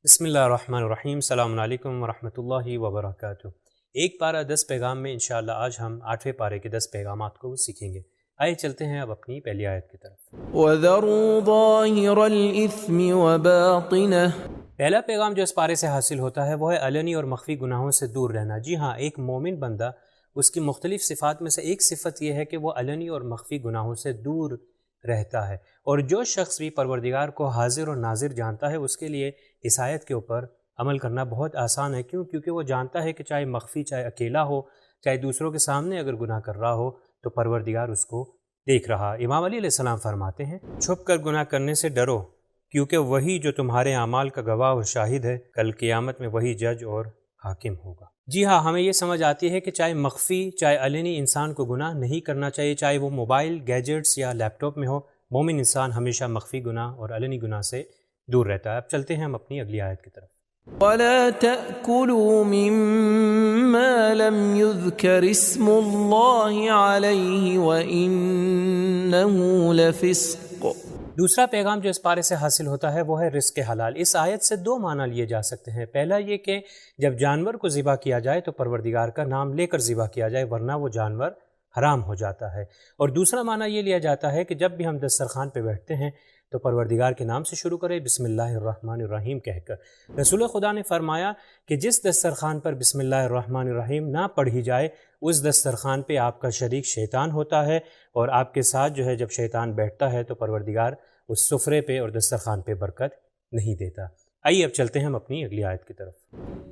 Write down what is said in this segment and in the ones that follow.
بسم اللہ الرحمن الرحیم۔ السلام علیکم ورحمۃ اللہ وبرکاتہ۔ ایک پارہ 10 پیغام میں انشاءاللہ آج ہم 8ویں پارے کے 10 پیغامات کو سیکھیں گے۔ آئے چلتے ہیں اب اپنی پہلی آیت کی طرف۔ وَذَرُوا ظَاهِرَ الْإِثْمِ وَبَاطِنَهُ۔ پہلا پیغام جو اس پارے سے حاصل ہوتا ہے وہ ہے علنی اور مخفی گناہوں سے دور رہنا۔ جی ہاں، ایک مومن بندہ، اس کی مختلف صفات میں سے ایک صفت یہ ہے کہ وہ علنی اور مخفی گناہوں سے دور رہتا ہے، اور جو شخص بھی پروردگار کو حاضر اور ناظر جانتا ہے اس کے لیے اس آیت کے اوپر عمل کرنا بہت آسان ہے۔ کیونکہ وہ جانتا ہے کہ چاہے مخفی، چاہے اکیلا ہو، چاہے دوسروں کے سامنے اگر گناہ کر رہا ہو تو پروردگار اس کو دیکھ رہا۔ امام علی علیہ السلام فرماتے ہیں، چھپ کر گناہ کرنے سے ڈرو، کیونکہ وہی جو تمہارے اعمال کا گواہ اور شاہد ہے، کل قیامت میں وہی جج اور حاکم ہوگا۔ جی ہاں، ہمیں یہ سمجھ آتی ہے کہ چاہے مخفی چاہے علنی انسان کو گناہ نہیں کرنا چاہیے، چاہے وہ موبائل، گیجٹس یا لیپ ٹاپ میں ہو۔ مومن انسان ہمیشہ مخفی گناہ اور علنی گناہ سے دور رہتا ہے۔ اب چلتے ہیں ہم اپنی اگلی آیت کی طرف۔ وَلَا تَأْكُلُوا مِمَّا لَمْ يُذْكَرِ اسْمُ اللَّهِ عَلَيْهِ وَإِنَّهُ لَفِسْقٌ۔ دوسرا پیغام جو اس پارے سے حاصل ہوتا ہے وہ ہے رزق حلال۔ اس آیت سے دو معنی لیے جا سکتے ہیں۔ پہلا یہ کہ جب جانور کو ذبح کیا جائے تو پروردگار کا نام لے کر ذبح کیا جائے، ورنہ وہ جانور حرام ہو جاتا ہے۔ اور دوسرا معنی یہ لیا جاتا ہے کہ جب بھی ہم دسترخوان پہ بیٹھتے ہیں تو پروردگار کے نام سے شروع کریں، بسم اللہ الرحمن الرحیم کہہ کر۔ رسول خدا نے فرمایا کہ جس دسترخوان پر بسم اللہ الرحمن الرحیم نہ پڑھی جائے اس دسترخوان پہ آپ کا شریک شیطان ہوتا ہے، اور آپ کے ساتھ جو ہے جب شیطان بیٹھتا ہے تو پروردگار اس سفرے پہ اور دسترخوان پہ برکت نہیں دیتا۔ آئیے اب چلتے ہیں ہم اپنی اگلی آیت کی طرف۔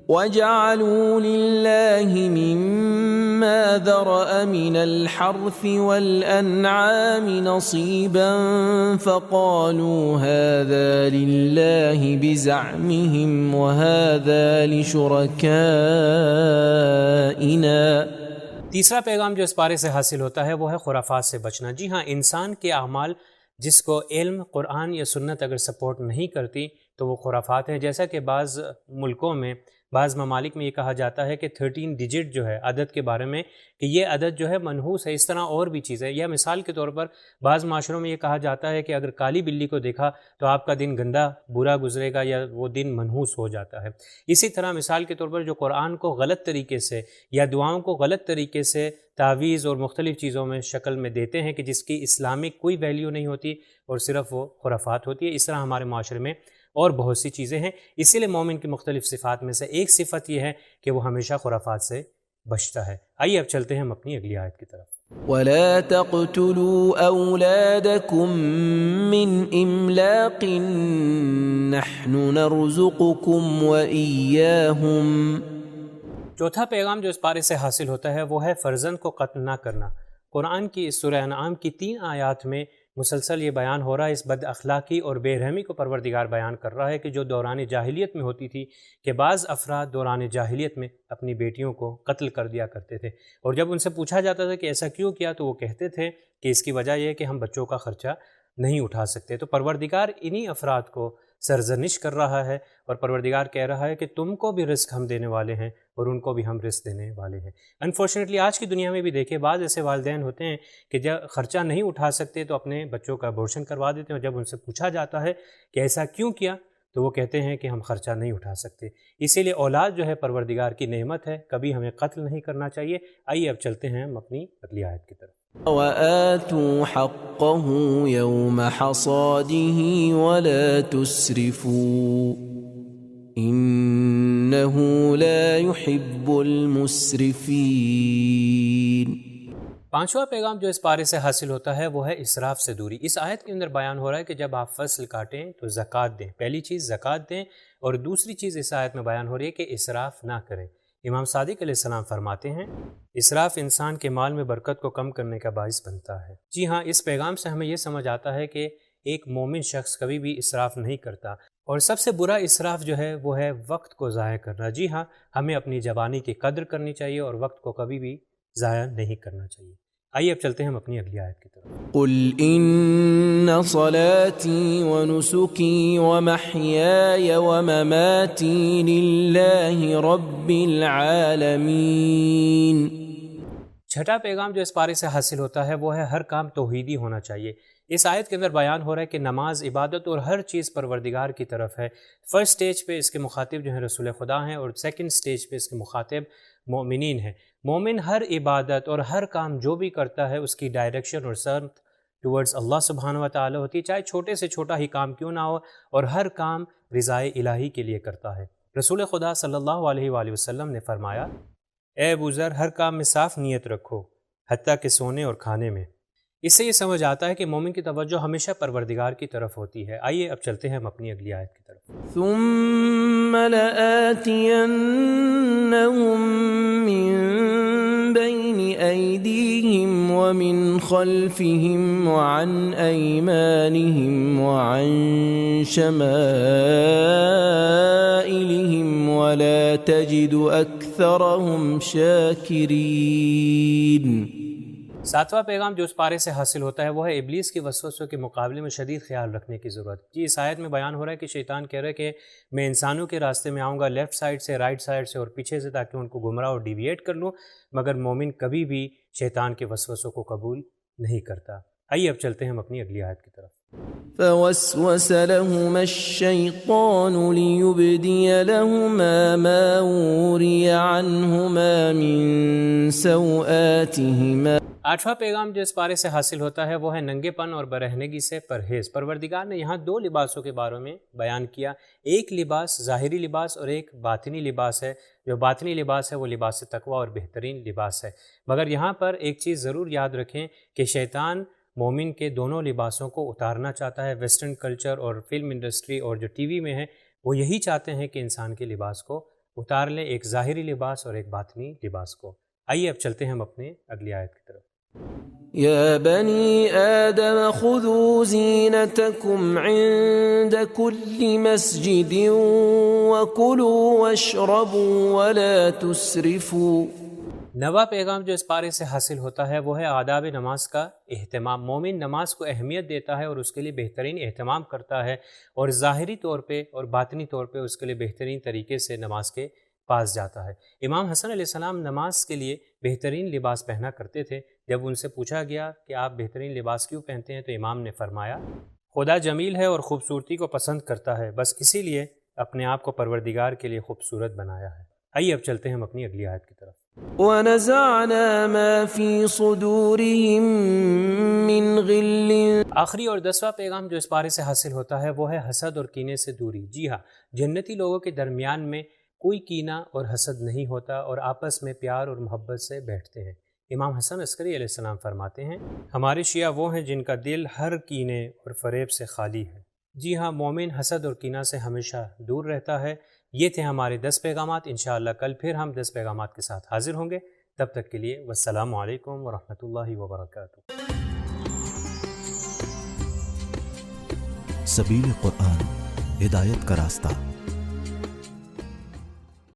وَجَعَلُوا لِلَّهِ مِمَّا ذَرَأَ مِنَ الْحَرْثِ وَالْأَنْعَامِ نَصِيبًا فَقَالُوا هَذَا لِلَّهِ بِزَعْمِهِمْ وَهَذَا لِشُرَكَائِنَا۔ تیسرا پیغام جو اس پارے سے حاصل ہوتا ہے وہ ہے خرافات سے بچنا۔ جی ہاں، انسان کے اعمال جس کو علم، قرآن یا سنت اگر سپورٹ نہیں کرتی تو وہ خرافات ہیں۔ جیسا کہ بعض ملکوں میں، بعض ممالک میں یہ کہا جاتا ہے کہ 13 ڈیجٹ جو ہے عدد کے بارے میں کہ یہ عدد جو ہے منحوس ہے، اس طرح اور بھی چیزیں۔ یا مثال کے طور پر بعض معاشروں میں یہ کہا جاتا ہے کہ اگر کالی بلی کو دیکھا تو آپ کا دن گندا برا گزرے گا، یا وہ دن منحوس ہو جاتا ہے۔ اسی طرح مثال کے طور پر جو قرآن کو غلط طریقے سے یا دعاؤں کو غلط طریقے سے تعویذ اور مختلف چیزوں میں شکل میں دیتے ہیں کہ جس کی اسلامک کوئی ویلیو نہیں ہوتی اور صرف وہ خرافات ہوتی ہے۔ اس طرح ہمارے معاشرے میں اور بہت سی چیزیں ہیں۔ اسی لیے مومن کی مختلف صفات میں سے ایک صفت یہ ہے کہ وہ ہمیشہ خرافات سے بچتا ہے۔ آئیے اب چلتے ہیں ہم اپنی اگلی آیت کی طرف۔ وَلَا تَقْتُلُوا أَوْلَادَكُمْ مِنْ إِمْلَاقٍ نَحْنُ نَرْزُقُكُمْ وَإِيَّاهُمْ۔ چوتھا پیغام جو اس پارے سے حاصل ہوتا ہے وہ ہے فرزند کو قتل نہ کرنا۔ قرآن کی اس سورہ انعام کی 3 آیات میں مسلسل یہ بیان ہو رہا ہے، اس بد اخلاقی اور بے رحمی کو پروردگار بیان کر رہا ہے کہ جو دوران جاہلیت میں ہوتی تھی کہ بعض افراد دوران جاہلیت میں اپنی بیٹیوں کو قتل کر دیا کرتے تھے، اور جب ان سے پوچھا جاتا تھا کہ ایسا کیوں کیا تو وہ کہتے تھے کہ اس کی وجہ یہ ہے کہ ہم بچوں کا خرچہ نہیں اٹھا سکتے۔ تو پروردگار انہی افراد کو سرزنش کر رہا ہے، اور پروردگار کہہ رہا ہے کہ تم کو بھی رزق ہم دینے والے ہیں اور ان کو بھی ہم رزق دینے والے ہیں۔ انفارچونیٹلی آج کی دنیا میں بھی دیکھیں، بعض ایسے والدین ہوتے ہیں کہ جب خرچہ نہیں اٹھا سکتے تو اپنے بچوں کا ابورشن کروا دیتے ہیں، اور جب ان سے پوچھا جاتا ہے کہ ایسا کیوں کیا تو وہ کہتے ہیں کہ ہم خرچہ نہیں اٹھا سکتے۔ اسی لیے اولاد جو ہے پروردگار کی نعمت ہے، کبھی ہمیں قتل نہیں کرنا چاہیے۔ آئیے اب چلتے ہیں ہم اپنی اگلی آیت کی طرف۔ وَآتُوا حَقَّهُ يَوْمَ حَصَادِهِ وَلَا تُسْرِفُوا إِنَّهُ لَا يُحِبُّ الْمُسْرِفِينَ۔ پانچواں پیغام جو اس پارے سے حاصل ہوتا ہے وہ ہے اسراف سے دوری۔ اس آیت کے اندر بیان ہو رہا ہے کہ جب آپ فصل کاٹیں تو زکوٰۃ دیں۔ پہلی چیز زکوٰۃ دیں، اور دوسری چیز اس آیت میں بیان ہو رہی ہے کہ اسراف نہ کریں۔ امام صادق علیہ السلام فرماتے ہیں، اسراف انسان کے مال میں برکت کو کم کرنے کا باعث بنتا ہے۔ جی ہاں، اس پیغام سے ہمیں یہ سمجھ آتا ہے کہ ایک مومن شخص کبھی بھی اسراف نہیں کرتا، اور سب سے برا اسراف جو ہے وہ ہے وقت کو ضائع کرنا۔ جی ہاں، ہمیں اپنی جوانی کی قدر کرنی چاہیے اور وقت کو کبھی بھی ضائع نہیں کرنا چاہیے۔ آئیے اب چلتے ہیں ہم اپنی اگلی آیت کی طرف۔ قُلْ إِنَّ صَلَاتِي وَنُسُكِي وَمَحْيَايَ وَمَمَاتِي لِلَّهِ رَبِّ الْعَالَمِينَ۔ چھٹا پیغام جو اس پارے سے حاصل ہوتا ہے وہ ہے ہر کام توحیدی ہونا چاہیے۔ اس آیت کے اندر بیان ہو رہا ہے کہ نماز عبادت اور ہر چیز پروردگار کی طرف ہے۔ فرسٹ سٹیج پہ اس کے مخاطب جو ہیں رسول خدا ہیں، اور سیکنڈ سٹیج پہ اس کے مخاطب مومنین ہیں۔ مومن ہر عبادت اور ہر کام جو بھی کرتا ہے اس کی ڈائریکشن اور سمت ٹورڈز اللہ سبحانہ و تعالی ہوتی ہے، چاہے چھوٹے سے چھوٹا ہی کام کیوں نہ ہو، اور ہر کام رضائے الہی کے لیے کرتا ہے۔ رسول خدا صلی اللہ علیہ وآلہ وسلم نے فرمایا، اے ابو ذر، ہر کام میں صاف نیت رکھو، حتیٰ کہ سونے اور کھانے میں۔ اس سے یہ سمجھ آتا ہے کہ مومن کی توجہ ہمیشہ پروردگار کی طرف ہوتی ہے۔ آئیے اب چلتے ہیں ہم اپنی اگلی آیت کی طرف۔ ثم لآتینہم من بین ایدیہم ومن خلفہم وعن ایمانہم وعن شمائلہم ولا تجد اکثرہم شاکرین۔ ساتواں پیغام جو اس پارے سے حاصل ہوتا ہے وہ ہے ابلیس کی وسوسوں کے مقابلے میں شدید خیال رکھنے کی ضرورت۔ جی اس آیت میں بیان ہو رہا ہے کہ شیطان کہہ رہا ہے کہ میں انسانوں کے راستے میں آؤں گا لیفٹ سائڈ سے، رائٹ سائڈ سے اور پیچھے سے، تاکہ ان کو گمراہ اور ڈیویٹ کر لوں، مگر مومن کبھی بھی شیطان کے وسوسوں کو قبول نہیں کرتا۔ آئیے اب چلتے ہیں ہم اپنی اگلی آیت کی طرف۔ فوسوس لهما الشيطان ليبدي لهما ما وري عنهما من سوآتهما۔ آٹھواں پیغام جو اس پارے سے حاصل ہوتا ہے وہ ہے ننگے پن اور برہنگی سے پرہیز۔ پروردگار نے یہاں دو لباسوں کے بارے میں بیان کیا، ایک لباس ظاہری لباس اور ایک باطنی لباس ہے۔ جو باطنی لباس ہے وہ لباس تقویٰ اور بہترین لباس ہے، مگر یہاں پر ایک چیز ضرور یاد رکھیں کہ شیطان مومن کے دونوں لباسوں کو اتارنا چاہتا ہے۔ ویسٹرن کلچر اور فلم انڈسٹری اور جو ٹی وی میں ہے وہ یہی چاہتے ہیں کہ انسان کے لباس کو اتار لیں، ایک ظاہری لباس اور ایک باطنی لباس کو۔ آئیے اب چلتے ہیں ہم اپنے اگلی آیت کی طرف۔ يا بني آدم خذوا زينتكم عند كل مسجد وكلوا واشربوا ولا تسرفوا۔ نواں پیغام جو اس پارے سے حاصل ہوتا ہے وہ ہے آداب نماز کا اہتمام۔ مومن نماز کو اہمیت دیتا ہے اور اس کے لیے بہترین اہتمام کرتا ہے، اور ظاہری طور پہ اور باطنی طور پہ اس کے لیے بہترین طریقے سے نماز کے پاس جاتا ہے۔ امام حسن علیہ السلام نماز کے لیے بہترین لباس پہنا کرتے تھے۔ جب ان سے پوچھا گیا کہ آپ بہترین لباس کیوں پہنتے ہیں تو امام نے فرمایا، خدا جمیل ہے اور خوبصورتی کو پسند کرتا ہے، بس اسی لیے اپنے آپ کو پروردگار کے لیے خوبصورت بنایا ہے۔ آئیے اب چلتے ہیں ہم اپنی اگلی آیت کی طرف۔ وَنَزَعْنَا مَا فِي صُدُورِهِم مِّن غِلٍّ۔ آخری اور 10واں پیغام جو اس پارے سے حاصل ہوتا ہے وہ ہے حسد اور کینے سے دوری۔ جی ہاں، جنتی لوگوں کے درمیان میں کوئی کینہ اور حسد نہیں ہوتا، اور آپس میں پیار اور محبت سے بیٹھتے ہیں۔ امام حسن عسکری علیہ السلام فرماتے ہیں، ہمارے شیعہ وہ ہیں جن کا دل ہر کینے اور فریب سے خالی ہے۔ جی ہاں، مومن حسد اور کینہ سے ہمیشہ دور رہتا ہے۔ یہ تھے ہمارے 10 پیغامات۔ انشاءاللہ کل پھر ہم 10 پیغامات کے ساتھ حاضر ہوں گے۔ تب تک کے لیے والسلام علیکم ورحمۃ اللہ وبرکاتہ۔ سبیل قرآن، ہدایت کا راستہ۔